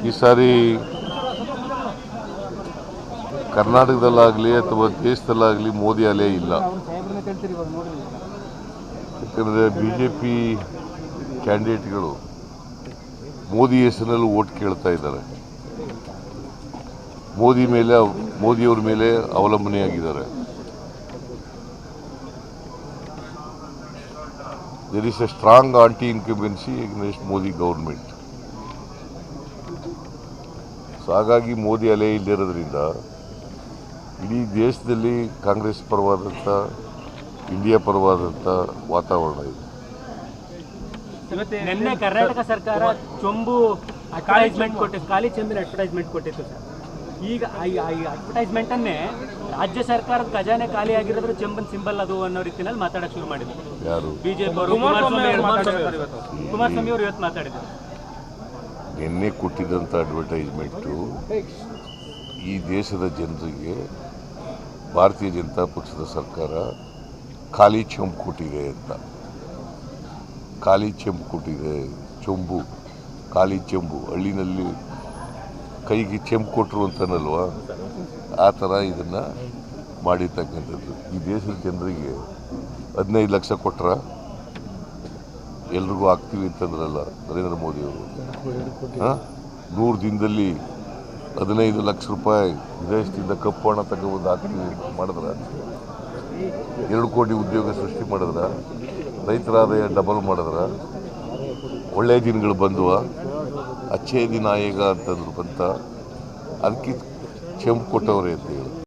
ಈ ಸಾರಿ ಕರ್ನಾಟಕದಲ್ಲಾಗಲಿ ಅಥವಾ ದೇಶದಲ್ಲಾಗಲಿ ಮೋದಿ ಅಲೆ ಇಲ್ಲ. ಯಾಕಂದರೆ BJP ಕ್ಯಾಂಡಿಡೇಟ್ಗಳು ಮೋದಿ ಹೆಸರಿನಲ್ಲಿ ಓಟ್ ಕೇಳ್ತಾ ಇದ್ದಾರೆ. ಮೋದಿಯವ್ರ ಮೇಲೆ ಅವಲಂಬನೆಯಾಗಿದ್ದಾರೆ. There is a strong anti incumbency against Modi government. So ಹಾಗಾಗಿ ಮೋದಿ ಅಲೆ ಇಲ್ಲಿರೋದ್ರಿಂದ ಇಡೀ ದೇಶದಲ್ಲಿ ಕಾಂಗ್ರೆಸ್ ಪರವಾದಂಥ, ಇಂಡಿಯಾ ಪರವಾದಂಥ ವಾತಾವರಣ ಇದೆ. ನಿನ್ನೆ ಕರ್ನಾಟಕ ಸರ್ಕಾರ ಚೊಂಬು ಖಾಲಿ ಚೆಂಬಿನ ಅಡ್ವರ್ಟೈಸ್ಮೆಂಟ್ ಕೊಟ್ಟಿತ್ತು ಸರ್. ಈಗ ಈ ಅಡ್ವರ್ಟೈಸ್ಮೆಂಟ್ ಅನ್ನೇ ರಾಜ್ಯ ಸರ್ಕಾರದ ಖಜಾನೆ ಖಾಲಿ ಆಗಿರೋದ್ರ ಚೆಂಬನ್ ಸಿಂಬಲ್ ಅದು ಅನ್ನೋ ರೀತಿಯಲ್ಲಿ ಮಾತಾಡಕ್ಕೆ ಶುರು ಮಾಡಿದ್ರು. ಯಾರು? ಬಿಜೆಪಿ ಅವರು ಕುಮಾರಸ್ವಾಮಿ ಅವರು ಇವತ್ತು ಮಾತಾಡಿದ್ರು. ನಿನ್ನೆ ಕೊಟ್ಟಿದ್ದಂಥ ಅಡ್ವರ್ಟೈಸ್ಮೆಂಟು ಈ ದೇಶದ ಜನರಿಗೆ ಭಾರತೀಯ ಜನತಾ ಪಕ್ಷದ ಸರ್ಕಾರ ಖಾಲಿ ಚೆಂಬು ಕೊಟ್ಟಿದೆ ಅಂತ. ಖಾಲಿ ಚೆಂಬು ಕೊಟ್ಟಿದೆ, ಚೆಂಬು, ಖಾಲಿ ಚೆಂಬು. ಹಳ್ಳಿನಲ್ಲಿ ಕೈಗೆ ಚೆಂಬು ಕೊಟ್ಟರು ಅಂತನಲ್ವ, ಆ ಥರ ಇದನ್ನು ಮಾಡಿರ್ತಕ್ಕಂಥದ್ದು. ಈ ದೇಶದ ಜನರಿಗೆ 15 ಲಕ್ಷ ಕೊಟ್ಟರೆ ಎಲ್ರಿಗೂ ಆಗ್ತೀವಿ ಅಂತಂದ್ರಲ್ಲ ನರೇಂದ್ರ ಮೋದಿಯವರು. 100 ದಿನದಲ್ಲಿ 15 ಲಕ್ಷ ರೂಪಾಯಿ ವಿದೇಶದಿಂದ ಕಪ್ಪು ಹಣ ತಗೊಬಂದು ಹಾಕ್ತೀವಿ ಮಾಡಿದ್ರೆ, 2 ಕೋಟಿ ಉದ್ಯೋಗ ಸೃಷ್ಟಿ ಮಾಡಿದ್ರೆ, ರೈತರ ಆದಾಯ ಡಬಲ್ ಮಾಡಿದ್ರೆ, ಒಳ್ಳೆಯ ದಿನಗಳು ಬಂದುವ, ಅಚ್ಚೇ ದಿನ ಈಗ ಅಂತಂದ್ರು ಬಂತ. ಅದಕ್ಕೆ ಚೆಂಬು ಕೊಟ್ಟವ್ರೆ ಅಂತ ಹೇಳಿ